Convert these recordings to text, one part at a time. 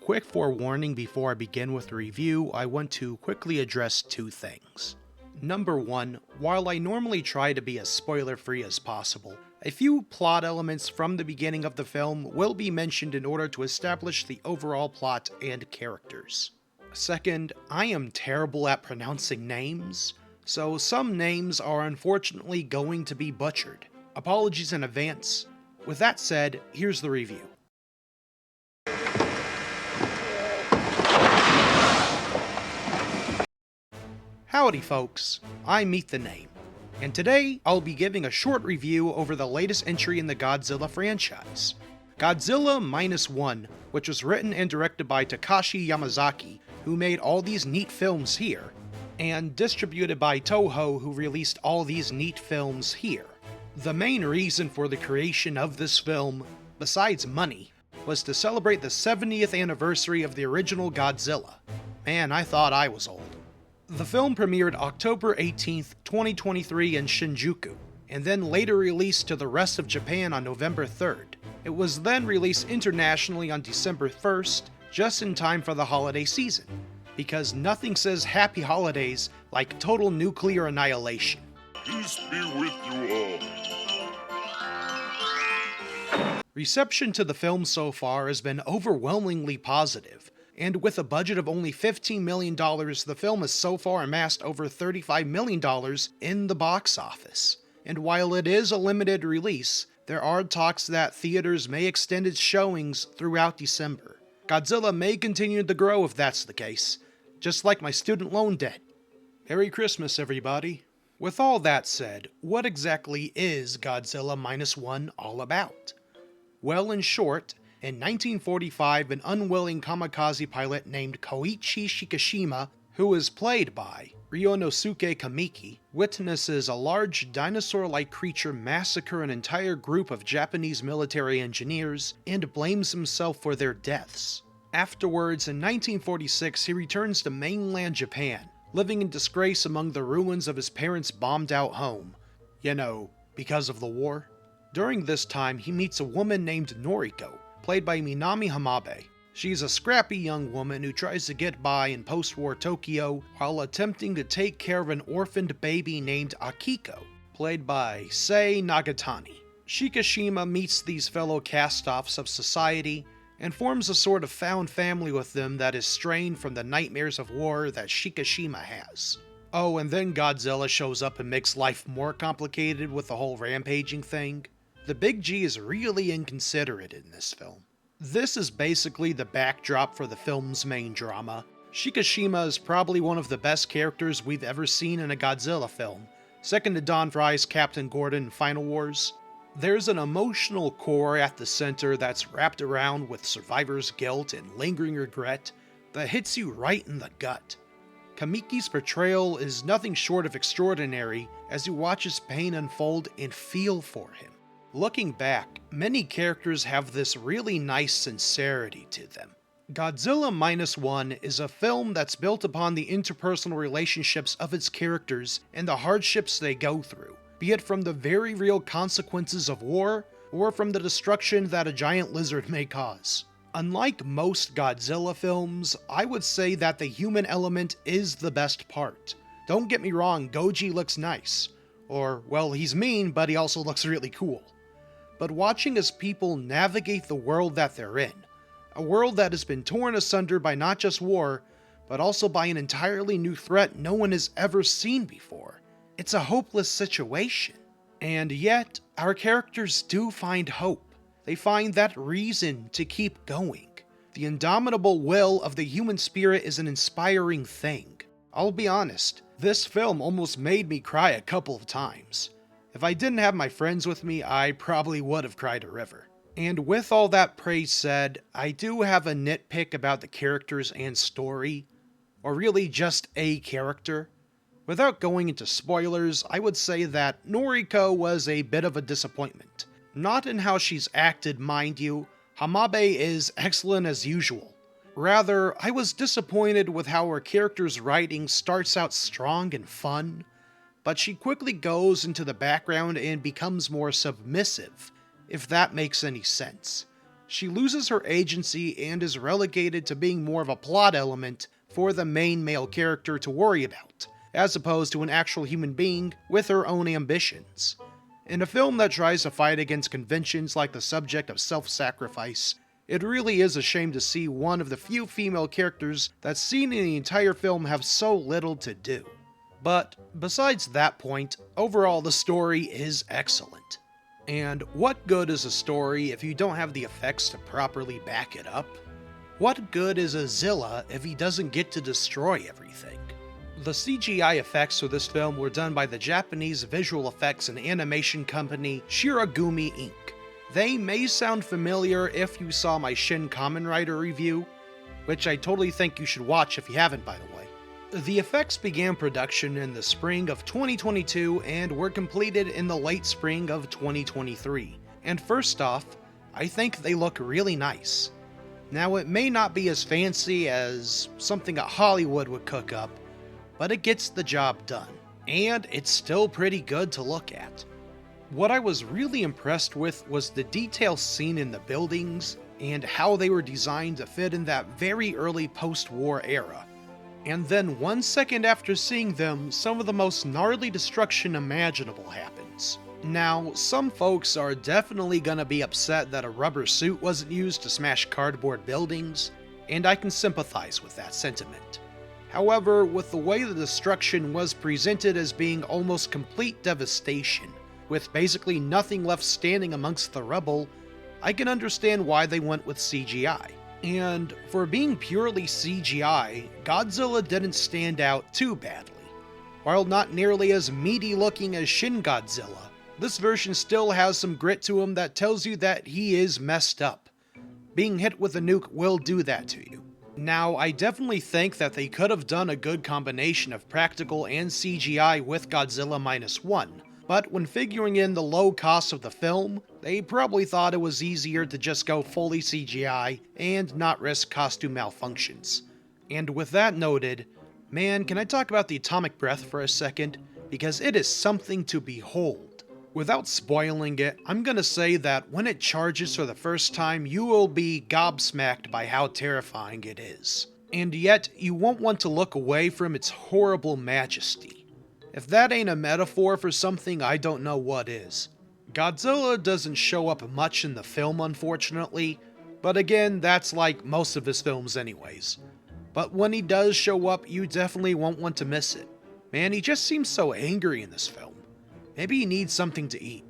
Quick forewarning before I begin with the review, I want to quickly address two things. Number one, while I normally try to be as spoiler-free as possible, a few plot elements from the beginning of the film will be mentioned in order to establish the overall plot and characters. Second, I am terrible at pronouncing names, so some names are unfortunately going to be butchered. Apologies in advance. With that said, here's the review. Howdy folks, I'm Meet the Name, and today I'll be giving a short review over the latest entry in the Godzilla franchise, Godzilla Minus One, which was written and directed by Takashi Yamazaki, who made all these neat films here, and distributed by Toho, who released all these neat films here. The main reason for the creation of this film, besides money, was to celebrate the 70th anniversary of the original Godzilla. Man, I thought I was old. The film premiered October 18th, 2023 in Shinjuku, and then later released to the rest of Japan on November 3rd. It was then released internationally on December 1st, just in time for the holiday season, because nothing says happy holidays like total nuclear annihilation. Peace be with you all. Reception to the film so far has been overwhelmingly positive, and with a budget of only $15 million, the film has so far amassed over $35 million in the box office. And while it is a limited release, there are talks that theaters may extend its showings throughout December. Godzilla may continue to grow if that's the case, just like my student loan debt. Merry Christmas, everybody. With all that said, what exactly is Godzilla Minus One all about? Well, in short, in 1945, an unwilling kamikaze pilot named Koichi Shikishima, who is played by Ryunosuke Kamiki, witnesses a large dinosaur-like creature massacre an entire group of Japanese military engineers and blames himself for their deaths. Afterwards, in 1946, he returns to mainland Japan, living in disgrace among the ruins of his parents' bombed-out home. You know, because of the war. During this time, he meets a woman named Noriko, played by Minami Hamabe. She's a scrappy young woman who tries to get by in post-war Tokyo while attempting to take care of an orphaned baby named Akiko, played by Sei Nagatani. Shikishima meets these fellow cast-offs of society and forms a sort of found family with them that is strained from the nightmares of war that Shikishima has. Oh, and then Godzilla shows up and makes life more complicated with the whole rampaging thing. The Big G is really inconsiderate in this film. This is basically the backdrop for the film's main drama. Shikishima is probably one of the best characters we've ever seen in a Godzilla film, second to Don Fry's Captain Gordon in Final Wars. There's an emotional core at the center that's wrapped around with survivor's guilt and lingering regret that hits you right in the gut. Kamiki's portrayal is nothing short of extraordinary as you watch his pain unfold and feel for him. Looking back, many characters have this really nice sincerity to them. Godzilla Minus One is a film that's built upon the interpersonal relationships of its characters and the hardships they go through, be it from the very real consequences of war, or from the destruction that a giant lizard may cause. Unlike most Godzilla films, I would say that the human element is the best part. Don't get me wrong, Goji looks nice. Or, well, he's mean, but he also looks really cool. But watching as people navigate the world that they're in, a world that has been torn asunder by not just war, but also by an entirely new threat no one has ever seen before. It's a hopeless situation. And yet, our characters do find hope. They find that reason to keep going. The indomitable will of the human spirit is an inspiring thing. I'll be honest, this film almost made me cry a couple of times. If I didn't have my friends with me, I probably would have cried a river. And with all that praise said, I do have a nitpick about the characters and story, or really just a character. Without going into spoilers, I would say that Noriko was a bit of a disappointment. Not in how she's acted, mind you. Hamabe is excellent as usual. Rather, I was disappointed with how her character's writing starts out strong and fun, but she quickly goes into the background and becomes more submissive, if that makes any sense. She loses her agency and is relegated to being more of a plot element for the main male character to worry about, as opposed to an actual human being with her own ambitions. In a film that tries to fight against conventions like the subject of self-sacrifice, it really is a shame to see one of the few female characters that's seen in the entire film have so little to do. But besides that point, overall the story is excellent. And what good is a story if you don't have the effects to properly back it up? What good is a Zilla if he doesn't get to destroy everything? The CGI effects for this film were done by the Japanese visual effects and animation company Shiragumi Inc. They may sound familiar if you saw my Shin Kamen Rider review, which I totally think you should watch if you haven't, by the way. The effects began production in the spring of 2022 and were completed in the late spring of 2023. And first off, I think they look really nice. Now, it may not be as fancy as something that Hollywood would cook up, but it gets the job done, and it's still pretty good to look at. What I was really impressed with was the detail seen in the buildings and how they were designed to fit in that very early post-war era. And then 1 second after seeing them, some of the most gnarly destruction imaginable happens. Now, some folks are definitely gonna be upset that a rubber suit wasn't used to smash cardboard buildings, and I can sympathize with that sentiment. However, with the way the destruction was presented as being almost complete devastation, with basically nothing left standing amongst the rubble, I can understand why they went with CGI. And for being purely CGI, Godzilla didn't stand out too badly. While not nearly as meaty looking as Shin Godzilla, this version still has some grit to him that tells you that he is messed up. Being hit with a nuke will do that to you. Now, I definitely think that they could have done a good combination of practical and CGI with Godzilla Minus One, but when figuring in the low cost of the film, they probably thought it was easier to just go fully CGI and not risk costume malfunctions. And with that noted, man, can I talk about the atomic breath for a second? Because it is something to behold. Without spoiling it, I'm gonna say that when it charges for the first time, you will be gobsmacked by how terrifying it is. And yet, you won't want to look away from its horrible majesty. If that ain't a metaphor for something, I don't know what is. Godzilla doesn't show up much in the film, unfortunately, but again, that's like most of his films anyways. But when he does show up, you definitely won't want to miss it. Man, he just seems so angry in this film. Maybe he needs something to eat,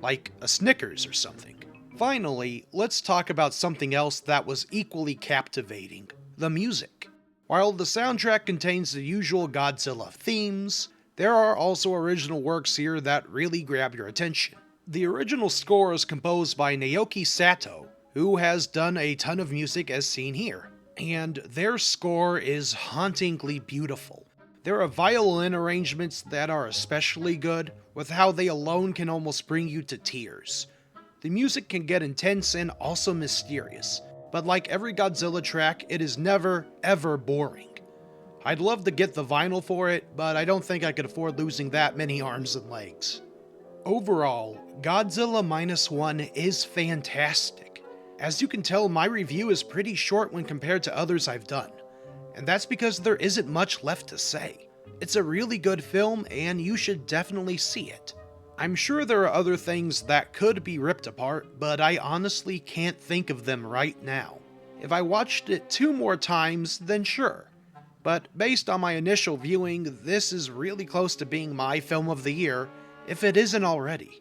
like a Snickers or something. Finally, let's talk about something else that was equally captivating, the music. While the soundtrack contains the usual Godzilla themes, there are also original works here that really grab your attention. The original score is composed by Naoki Sato, who has done a ton of music as seen here, and their score is hauntingly beautiful. There are violin arrangements that are especially good, with how they alone can almost bring you to tears. The music can get intense and also mysterious, but like every Godzilla track, it is never, ever boring. I'd love to get the vinyl for it, but I don't think I could afford losing that many arms and legs. Overall, Godzilla Minus One is fantastic. As you can tell, my review is pretty short when compared to others I've done, and that's because there isn't much left to say. It's a really good film, and you should definitely see it. I'm sure there are other things that could be ripped apart, but I honestly can't think of them right now. If I watched it 2 more times, then sure. But based on my initial viewing, this is really close to being my film of the year, if it isn't already.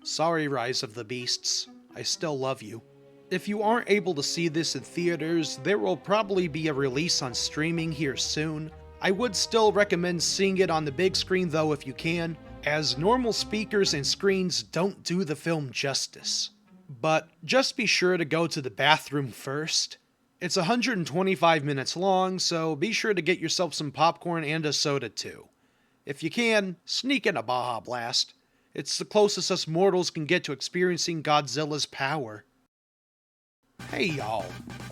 Sorry, Rise of the Beasts. I still love you. If you aren't able to see this in theaters, there will probably be a release on streaming here soon. I would still recommend seeing it on the big screen though if you can, as normal speakers and screens don't do the film justice. But just be sure to go to the bathroom first. It's 125 minutes long, so be sure to get yourself some popcorn and a soda too. If you can, sneak in a Baja Blast. It's the closest us mortals can get to experiencing Godzilla's power. Hey y'all,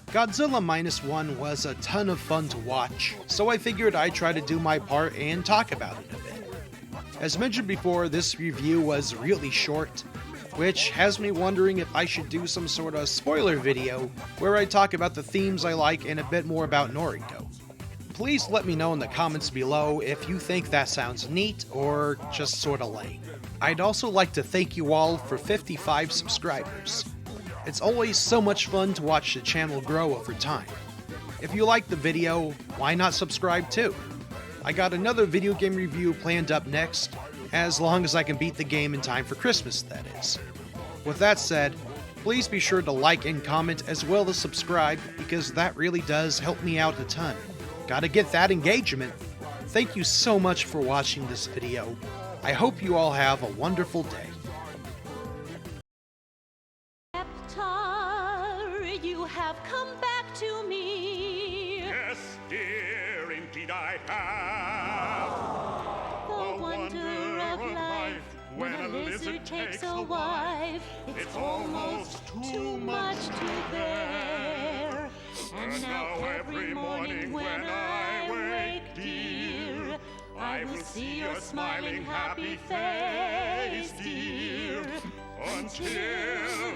Godzilla Minus One was a ton of fun to watch, so I figured I'd try to do my part and talk about it a bit. As mentioned before, this review was really short, which has me wondering if I should do some sort of spoiler video where I talk about the themes I like and a bit more about Noriko. Please let me know in the comments below if you think that sounds neat or just sorta lame. I'd also like to thank you all for 55 subscribers. It's always so much fun to watch the channel grow over time. If you like the video, why not subscribe too? I got another video game review planned up next, as long as I can beat the game in time for Christmas, that is. With that said, please be sure to like and comment as well as subscribe, because that really does help me out a ton. Gotta get that engagement. Thank you so much for watching this video. I hope you all have a wonderful day. You have come back to me. Yes, dear, indeed I have. The wonder of life when a lizard takes a wife. It's almost too much to bear. And now every morning when I wake, dear, I will see your smiling, happy face, dear. Until